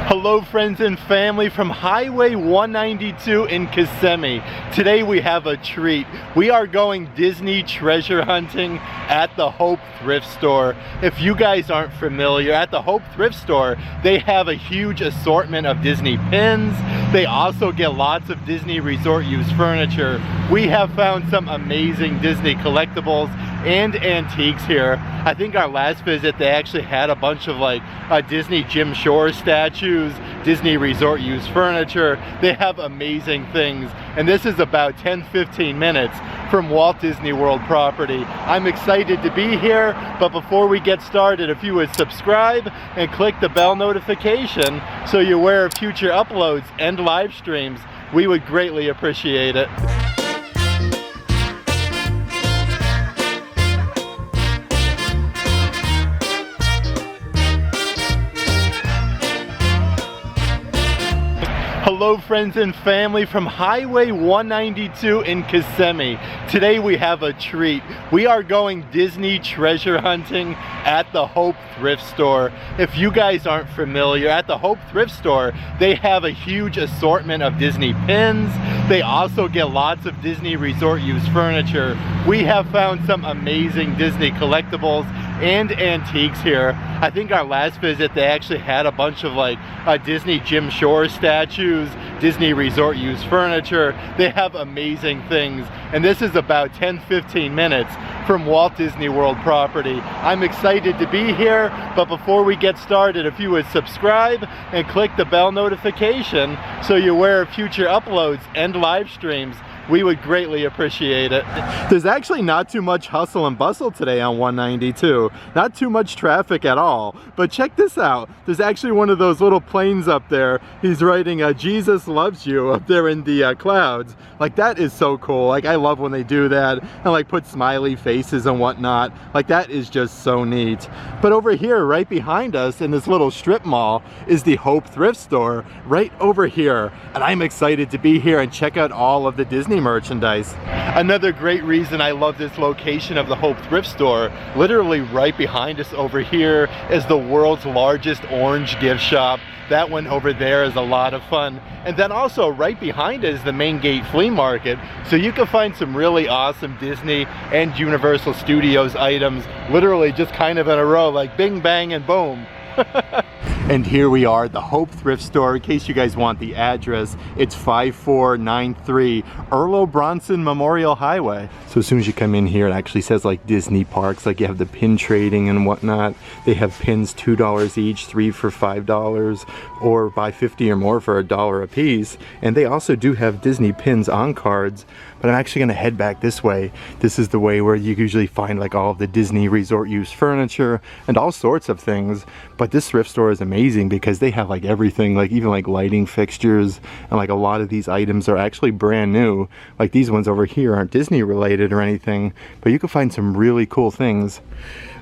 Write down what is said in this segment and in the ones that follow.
Hello friends and family from Highway 192 in Kissimmee. Today we have a treat. We are going Disney treasure hunting at the Hope Thrift Store. If you guys aren't familiar, at the Hope Thrift Store, they have a huge assortment of Disney pins. They also get lots of Disney resort use furniture. We have found some amazing Disney collectibles and antiques here. I think our last visit they actually had a bunch of like Disney Jim Shore statues, Disney resort use furniture. They have amazing things, and this is about 10-15 minutes from Walt Disney World property. I'm excited to be here, but before we get started, if you would subscribe and click the bell notification so you're aware of future uploads and live streams, we would greatly appreciate it. Hello friends and family from Highway 192 in Kissimmee. Today we have a treat. We are going Disney treasure hunting at the Hope Thrift Store. If you guys aren't familiar, at the Hope Thrift Store, they have a huge assortment of Disney pins. They also get lots of Disney resort use furniture. We have found some amazing Disney collectibles and antiques here. I think our last visit they actually had a bunch of like Disney Jim Shore statues, Disney resort use furniture. They have amazing things, and this is about 10-15 minutes from Walt Disney World property. I'm excited to be here, but before we get started, if you would subscribe and click the bell notification so you're aware of future uploads and live streams, we would greatly appreciate it. There's actually not too much hustle and bustle today on 192. Not too much traffic at all. But check this out. There's actually one of those little planes up there. He's writing Jesus loves you up there in the clouds. Like, that is so cool. Like, I love when they do that and like put smiley faces and whatnot. Like, that is just so neat. But over here, right behind us in this little strip mall, is the Hope Thrift Store right over here. And I'm excited to be here and check out all of the Disney merchandise. Another great reason I love this location of the Hope Thrift Store, literally right behind us over here is the world's largest orange gift shop. That one over there is a lot of fun. And then also right behind it is the Main Gate Flea Market. So you can find some really awesome Disney and Universal Studios items literally just kind of in a row, like bing, bang, and boom. And here we are at the Hope Thrift Store. In case you guys want the address, it's 5493 Earl Bronson Memorial Highway. So as soon as you come in here, it actually says like Disney Parks, like you have the pin trading and whatnot. They have pins $2 each, 3 for $5, or buy 50 or more for $1 a piece. And they also do have Disney pins on cards. But I'm actually gonna head back this way. This is the way where you usually find like all of the Disney resort use furniture and all sorts of things. But this thrift store is amazing because they have like everything, like even like lighting fixtures, and like a lot of these items are actually brand new. Like these ones over here aren't Disney related or anything, but you can find some really cool things.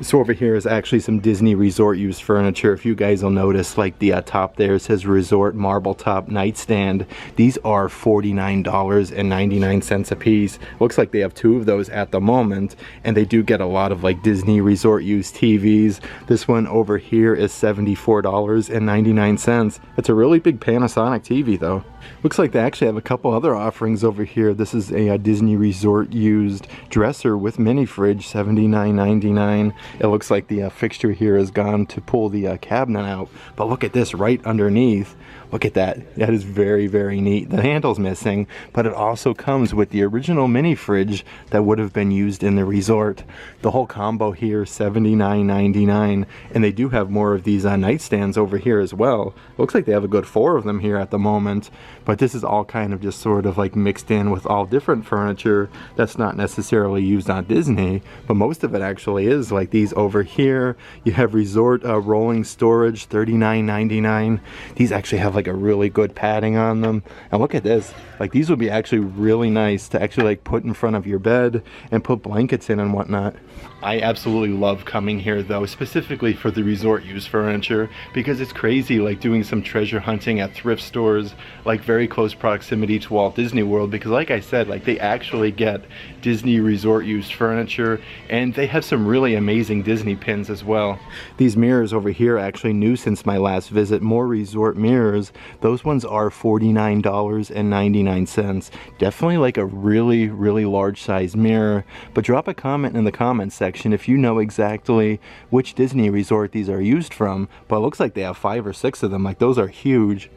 So over here is actually some Disney resort use furniture. If you guys will notice, like the top there says resort marble top nightstand. These are $49.99 a piece. Looks like they have 2 of those at the moment, and they do get a lot of like Disney resort use TVs. This one over here is $74.99. It's a really big Panasonic TV though. Looks like they actually have a couple other offerings over here. This is a Disney resort used dresser with mini fridge, $79.99. It looks like the fixture here is gone to pull the cabinet out, but look at this right underneath. Look at that. That is very, very neat. The handle's missing, but it also comes with the original mini fridge that would have been used in the resort. The whole combo here, $79.99, and they do have more of these nightstands over here as well. Looks like they have a good 4 of them here at the moment, but this is all kind of just sort of like mixed in with all different furniture that's not necessarily used on Disney, but most of it actually is. Like these over here, you have resort rolling storage, $39.99. These actually have like a really good padding on them, and look at this. Like these would be actually really nice nice to actually like put in front of your bed and put blankets in and whatnot. I absolutely love coming here though, specifically for the resort use furniture, because it's crazy like doing some treasure hunting at thrift stores, like very close proximity to Walt Disney World, because like I said, like they actually get Disney resort use furniture, and they have some really amazing Disney pins as well. These mirrors over here are actually new since my last visit, more resort mirrors. Those ones are $49.99. Definitely like a really large size mirror, but drop a comment in the comments section if you know exactly which Disney resort these are used from. But it looks like they have 5 or 6 of them. Like those are huge.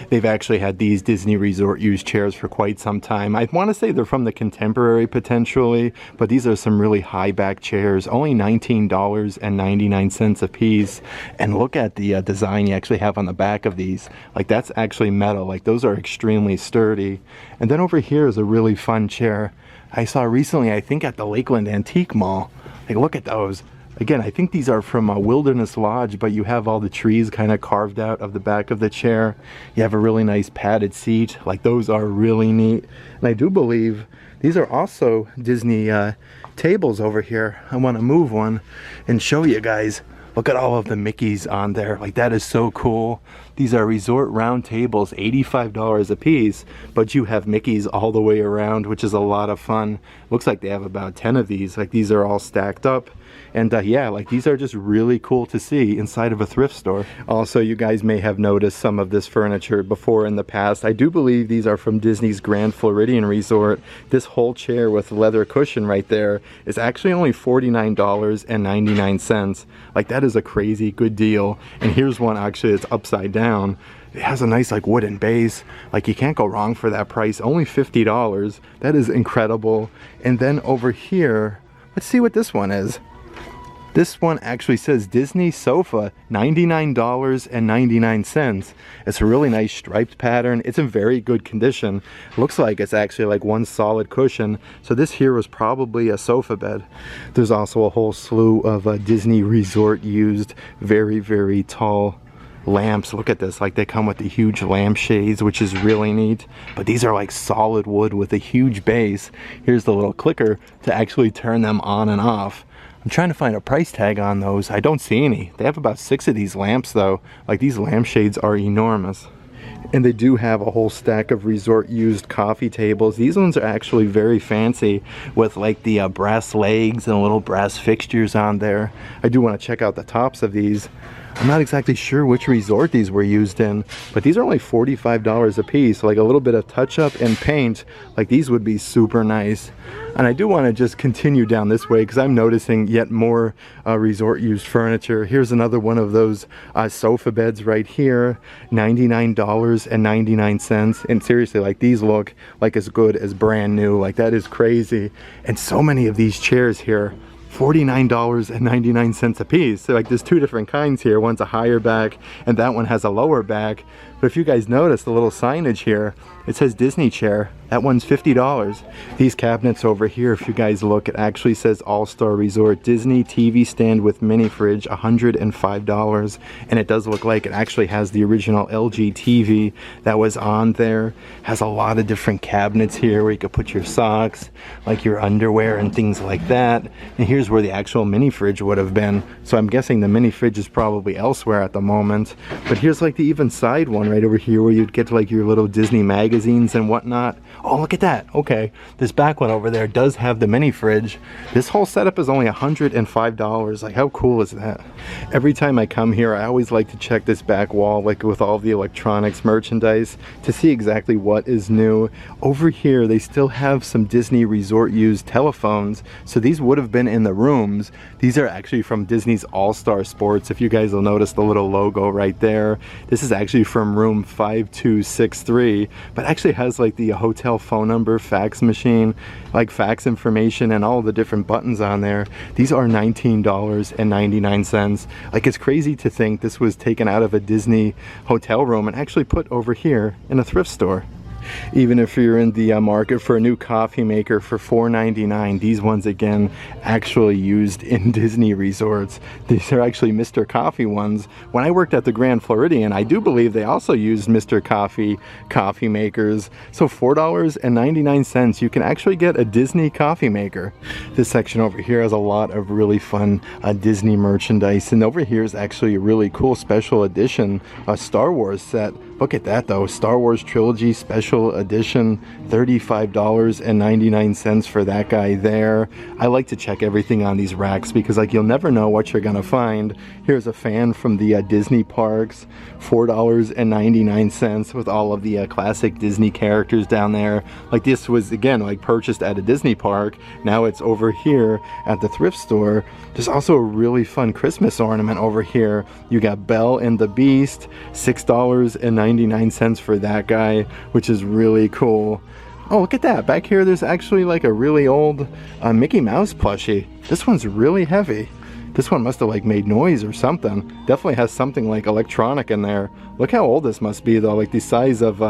They've actually had these Disney resort used chairs for quite some time. I want to say they're from the Contemporary potentially, but these are some really high back chairs, only $19.99 a piece. And look at the design you actually have on the back of these. Like that's actually metal. Like those are extremely sturdy. And then over here is a really fun chair I saw recently, I think at the Lakeland Antique Mall. Like look at those. Again, I think these are from a Wilderness Lodge, but you have all the trees kind of carved out of the back of the chair. You have a really nice padded seat. Like those are really neat. And I do believe these are also Disney tables over here. I want to move one and show you guys. Look at all of the Mickeys on there. Like that is so cool. These are resort round tables, $85 a piece, but you have Mickeys all the way around, which is a lot of fun. Looks like they have about 10 of these. Like these are all stacked up. And yeah, like these are just really cool to see inside of a thrift store. Also, you guys may have noticed some of this furniture before in the past. I do believe these are from Disney's Grand Floridian Resort. This whole chair with leather cushion right there is actually only $49.99. Like that is a crazy good deal. And here's one actually that's upside down. It has a nice like wooden base. Like you can't go wrong for that price. Only $50. That is incredible. And then over here, let's see what this one is. This one actually says Disney sofa, $99.99. It's a really nice striped pattern. It's in very good condition. Looks like it's actually like one solid cushion. So this here was probably a sofa bed. There's also a whole slew of Disney resort used, very tall lamps. Look at this, like they come with the huge lampshades, which is really neat. But these are like solid wood with a huge base. Here's the little clicker to actually turn them on and off. I'm trying to find a price tag on those. I don't see any. They have about 6 of these lamps though. Like these lampshades are enormous. And they do have a whole stack of resort used coffee tables. These ones are actually very fancy with like the brass legs and little brass fixtures on there. I do want to check out the tops of these. I'm not exactly sure which resort these were used in, but these are only $45 a piece. Like a little bit of touch up and paint, like these would be super nice. And I do want to just continue down this way because I'm noticing yet more resort used furniture. Here's another one of those sofa beds right here, $99.99. And seriously, like these look like as good as brand new. Like that is crazy. And so many of these chairs here, $49.99 a piece. So like there's 2 different kinds here. One's a higher back and that one has a lower back. But if you guys notice the little signage here, it says Disney chair. That one's $50. These cabinets over here, if you guys look, it actually says All-Star Resort Disney TV stand with mini fridge, $105. And it does look like it actually has the original LG TV that was on there. Has a lot of different cabinets here where you could put your socks, like your underwear and things like that. And here's where the actual mini fridge would have been. So I'm guessing the mini fridge is probably elsewhere at the moment. But here's like the even side one right over here where you'd get like your little Disney magazines and whatnot. Oh, look at that. Okay, this back one over there does have the mini fridge. This whole setup is only $105. Like, how cool is that? Every time I come here, I always like to check this back wall, like with all the electronics merchandise, to see exactly what is new. Over here, they still have some Disney resort used telephones. So these would have been in the rooms. These are actually from Disney's All-Star Sports. If you guys will notice the little logo right there. This is actually from room 5263, but actually has like the hotel phone number, fax machine, like fax information and all the different buttons on there. These are $19.99. Like, it's crazy to think this was taken out of a Disney hotel room and actually put over here in a thrift store. Even if you're in the market for a new coffee maker for $4.99, these ones again actually used in Disney resorts. These are actually Mr. Coffee ones. When I worked at the Grand Floridian, I do believe they also used Mr. Coffee coffee makers. So $4.99, you can actually get a Disney coffee maker. This section over here has a lot of really fun Disney merchandise, and over here is actually a really cool special edition Star Wars set. Look at that though, Star Wars Trilogy Special Edition, $35.99 for that guy there. I like to check everything on these racks because like you'll never know what you're gonna find. Here's a fan from the Disney parks, $4.99 with all of the classic Disney characters down there. Like this was again like purchased at a Disney park. Now it's over here at the thrift store. There's also a really fun Christmas ornament over here. You got Belle and the Beast, $6.99 for that guy, which is really cool. Oh, look at that. Back here there's actually like a really old Mickey Mouse plushie. This one's really heavy. This one must have like made noise or something. Definitely has something like electronic in there. Look how old this must be though. Like the size of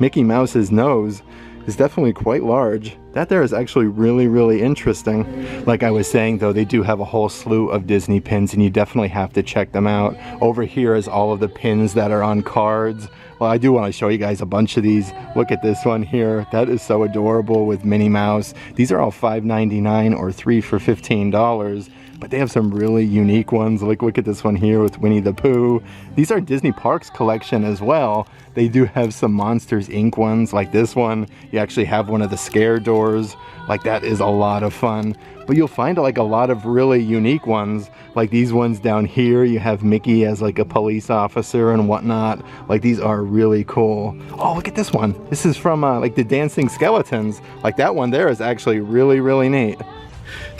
Mickey Mouse's nose is definitely quite large. That there is actually really interesting. Like I was saying though, they do have a whole slew of Disney pins and you definitely have to check them out. Over here is all of the pins that are on cards. Well, I do want to show you guys a bunch of these. Look at this one here. That is so adorable with Minnie Mouse. These are all $5.99 or 3 for $15. But they have some really unique ones. Like look at this one here with Winnie the Pooh. These are Disney Parks collection as well. They do have some Monsters Inc. ones like this one. You actually have one of the scare doors. Like that is a lot of fun. But you'll find like a lot of really unique ones. Like these ones down here, you have Mickey as like a police officer and whatnot. Like these are really cool. Oh, look at this one. This is from like the Dancing Skeletons. Like that one there is actually really neat.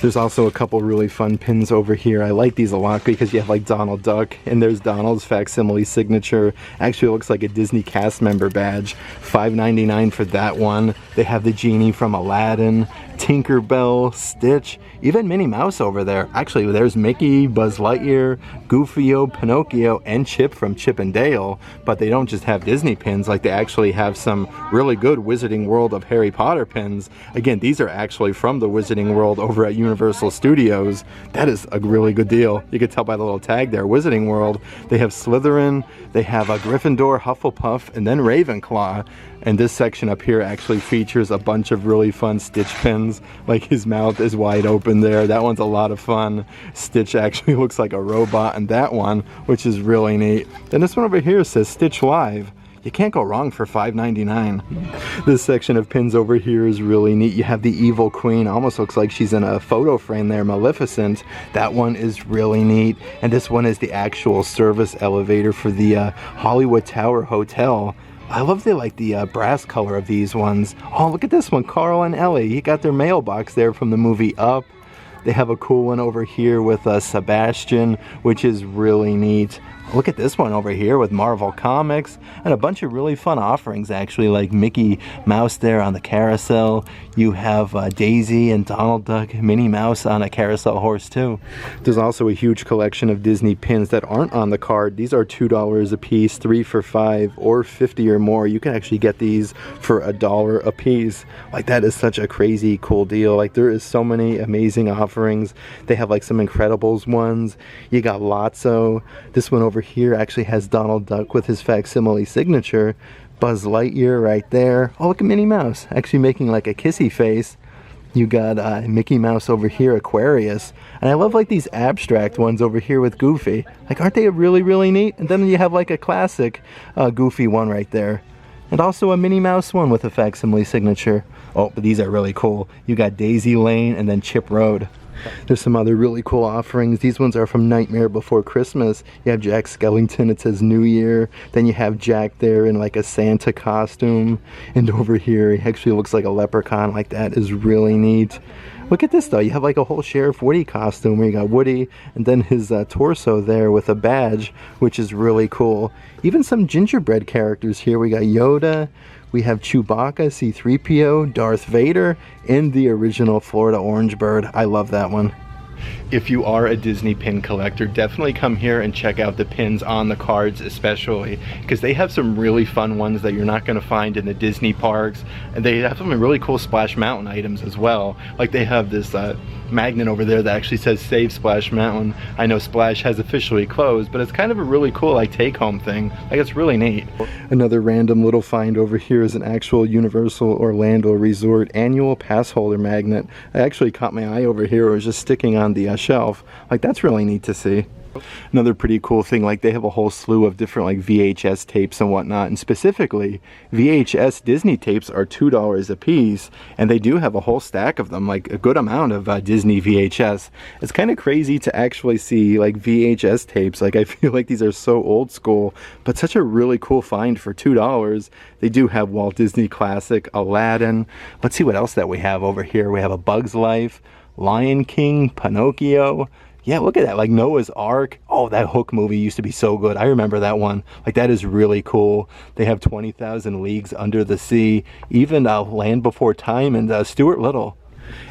There's also a couple really fun pins over here. I like these a lot because you have like Donald Duck and there's Donald's facsimile signature. Actually looks like a Disney cast member badge. $5.99 for that one. They have the genie from Aladdin, Tinkerbell, Stitch, even Minnie Mouse over there. Actually there's Mickey, Buzz Lightyear, Goofy-O, Pinocchio, and Chip from Chip and Dale. But they don't just have Disney pins, like they actually have some really good Wizarding World of Harry Potter pins. Again, these are actually from the Wizarding World over at Universal Studios. That is a really good deal. You can tell by the little tag there, Wizarding World. They have Slytherin, they have a Gryffindor, Hufflepuff, and then Ravenclaw. And this section up here actually features a bunch of really fun Stitch pins. Like his mouth is wide open there. That one's a lot of fun. Stitch actually looks like a robot in that one, which is really neat. Then this one over here says Stitch Live. You can't go wrong for $5.99. This section of pins over here is really neat. You have the Evil Queen. Almost looks like she's in a photo frame there, Maleficent. That one is really neat. And this one is the actual service elevator for the Hollywood Tower Hotel. I love the brass color of these ones. Oh, look at this one, Carl and Ellie. You got their mailbox there from the movie Up. They have a cool one over here with Sebastian, which is really neat. Look at this one over here with Marvel Comics and a bunch of really fun offerings actually, like Mickey Mouse there on the carousel. You have Daisy and Donald Duck, Minnie Mouse on a carousel horse too. There's also a huge collection of Disney pins that aren't on the card. These are $2 a piece, 3 for $5 or 50 or more. You can actually get these for $1 a piece. Like that is such a crazy cool deal. Like there is so many amazing offerings. They have like some Incredibles ones. You got Lotso. This one over here actually has Donald Duck with his facsimile signature. Buzz Lightyear right there. Oh, look at Minnie Mouse actually making like a kissy face. You got Mickey Mouse over here, Aquarius. And I love like these abstract ones over here with Goofy. Like aren't they really neat? And then you have like a classic Goofy one right there. And also a Minnie Mouse one with a facsimile signature. Oh, but these are really cool. You got Daisy Lane and then Chip Road. There's some other really cool offerings. These ones are from Nightmare Before Christmas. You have Jack Skellington, it says New Year. Then you have Jack there in like a Santa costume. And over here, he actually looks like a leprechaun. Like that is really neat. Look at this though, you have like a whole Sheriff Woody costume where you got Woody and then his torso there with a badge, which is really cool. Even some gingerbread characters here. We got Yoda, we have Chewbacca, C-3PO, Darth Vader, and the original Florida Orange Bird. I love that one. If you are a Disney pin collector, definitely come here and check out the pins on the cards, especially because they have some really fun ones that you're not going to find in the Disney parks, and they have some really cool Splash Mountain items as well. Like they have this magnet over there that actually says Save Splash Mountain. I know Splash has officially closed, but it's kind of a really cool like take-home thing. Like it's really neat. Another random little find over here is an actual Universal Orlando Resort annual pass holder magnet. I actually caught my eye over here. It was just sticking on the shelf. Like that's really neat to see. Another pretty cool thing, like they have a whole slew of different like VHS tapes and whatnot, and specifically VHS Disney tapes are $2 a piece, and they do have a whole stack of them, like a good amount of Disney VHS. It's kind of crazy to actually see like VHS tapes. Like I feel like these are so old school, but such a really cool find for $2. They do have Walt Disney Classic, Aladdin. Let's see what else that we have over here. We have A Bug's Life, Lion King, Pinocchio. Yeah, look at that, like Noah's Ark. Oh, that Hook movie used to be so good. I remember that one. Like that is really cool. They have 20,000 Leagues Under the Sea, even Land Before Time and Stuart Little.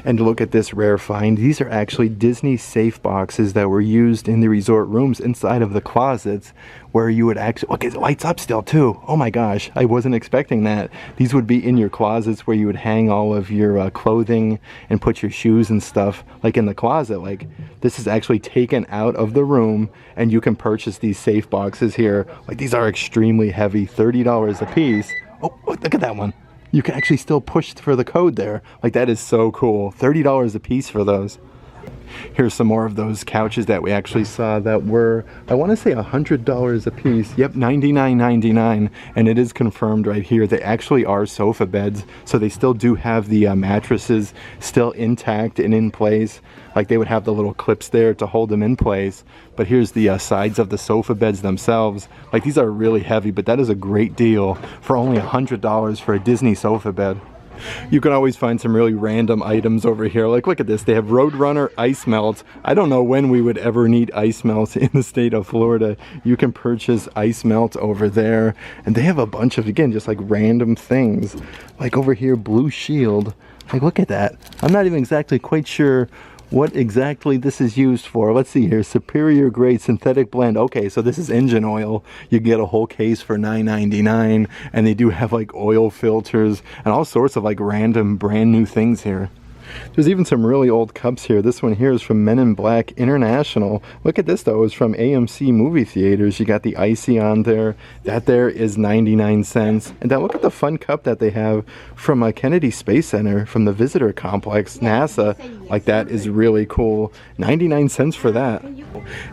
And look at this rare find. These are actually Disney safe boxes that were used in the resort rooms inside of the closets, where you would actually, look, it lights up still too. Oh my gosh, I wasn't expecting that. These would be in your closets where you would hang all of your clothing and put your shoes and stuff like in the closet. Like this is actually taken out of the room, and you can purchase these safe boxes here. Like these are extremely heavy, $30 a piece. Oh, look at that one. You can actually still push for the code there. Like that is so cool. $30 a piece for those. Here's some more of those couches that we actually saw that were, I want to say $100 a piece. Yep, $99.99, and it is confirmed right here. They actually are sofa beds, so they still do have the mattresses still intact and in place. Like they would have the little clips there to hold them in place. But here's the sides of the sofa beds themselves. Like these are really heavy, but that is a great deal for only $100 for a Disney sofa bed. You can always find some really random items over here. Like look at this, they have Roadrunner ice melt. I don't know when we would ever need ice melt in the state of Florida. You can purchase ice melt over there, and they have a bunch of, again, just like random things. Like over here, Blue Shield. Like look at that. I'm not even exactly quite sure what exactly this is used for. Let's see here. Superior grade synthetic blend. Okay, so this is engine oil. You get a whole case for $9.99, and they do have like oil filters and all sorts of like random brand new things here. There's even some really old cups here. This one here is from Men in Black International. Look at this though, it's from AMC movie theaters. You got the icy on there. That there is 99 cents. And then look at the fun cup that they have from Kennedy Space Center, from the visitor complex, NASA. Like that is really cool. 99 cents for that.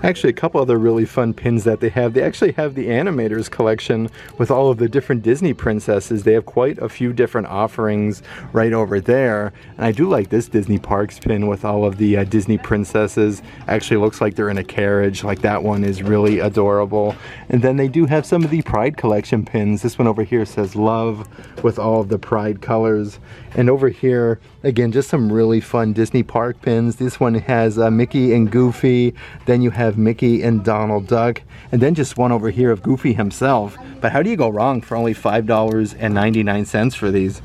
Actually, a couple other really fun pins that they have. They actually have the Animators collection with all of the different Disney princesses. They have quite a few different offerings right over there. And I do like this Disney Parks pin with all of the Disney princesses. Actually looks like they're in a carriage. Like that one is really adorable. And then they do have some of the Pride collection pins. This one over here says love with all of the Pride colors. And over here, again, just some really fun Disney Park pins. This one has Mickey and Goofy. Then you have Mickey and Donald Duck. And then just one over here of Goofy himself. But how do you go wrong for only $5.99 for these?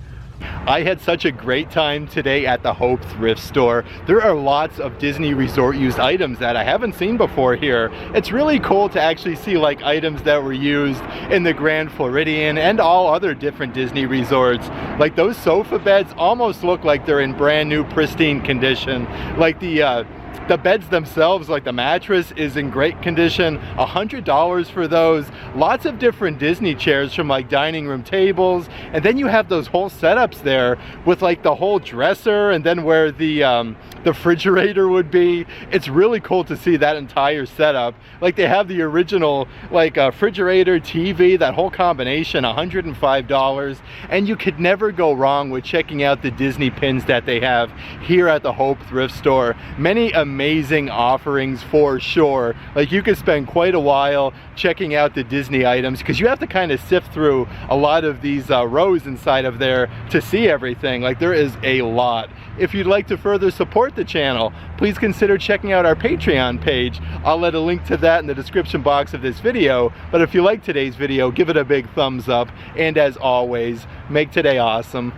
I had such a great time today at the Hope thrift store. There are lots of Disney resort used items that I haven't seen before here. It's really cool to actually see like items that were used in the Grand Floridian and all other different Disney resorts. Like those sofa beds almost look like they're in brand new pristine condition. Like the beds themselves, like the mattress, is in great condition. $100 for those. Lots of different Disney chairs from like dining room tables, and then you have those whole setups there with like the whole dresser, and then where the refrigerator would be. It's really cool to see that entire setup. Like they have the original like refrigerator, TV, that whole combination, $105, and you could never go wrong with checking out the Disney pins that they have here at the Hope thrift store. Many amazing offerings for sure. Like you could spend quite a while checking out the Disney items, because you have to kind of sift through a lot of these rows inside of there to see everything. Like there is a lot. If you'd like to further support the channel, please consider checking out our Patreon page. I'll let a link to that in the description box of this video. But if you like today's video, give it a big thumbs up, and as always, make today awesome.